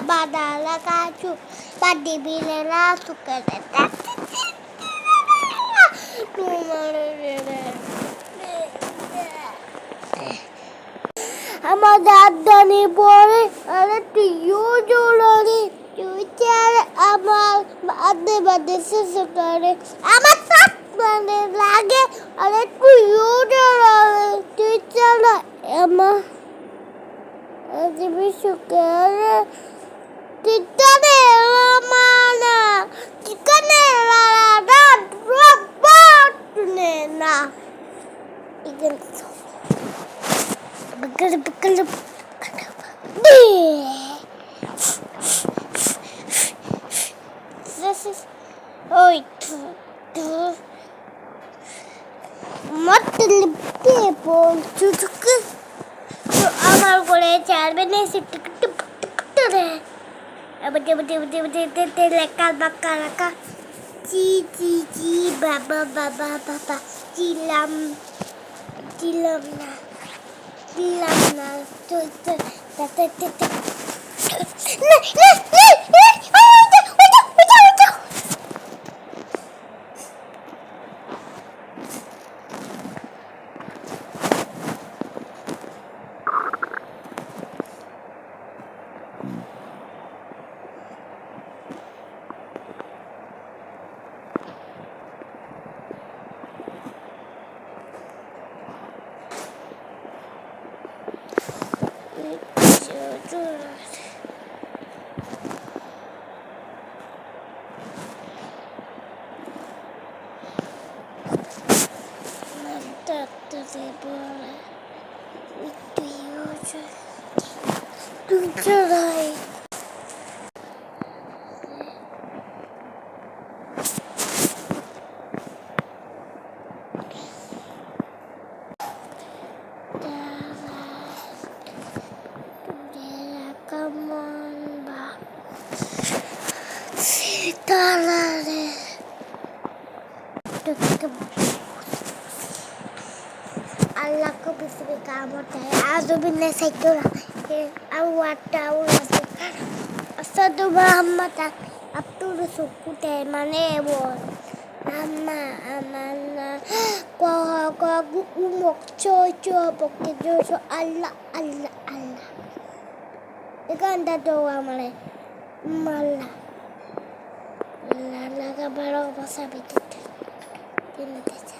Badalaga, chu, badibilela, sukareta. আমার দাদানি পরে আরে তুইও জোরে তুই চালে আমার বাদে বাদে শেষ করে আমার সাত মানে লাগে আরে তুইও জোরে তুই চালে আমার আজ বিশুকে তুই চালে মানা চিকনে লালা রোবট না eigen Bakal This is people to আমার করে চারবে না লেখা বাক্কা রাখা চি চি চি বাবা বাবা বাবা চিলাম চিলাম না Lana, come on back. Talare. Allah ko bismi kamot hai. Azu binne saytura. Awata awata. Asadu Muhammad. Abdul Sukute mane bol. Amma amana. Kwa umok cho pokke jo Allah Allah Allah. Ikanda doa male. Mala. Lala ka baro basa bitit. Tinatesa.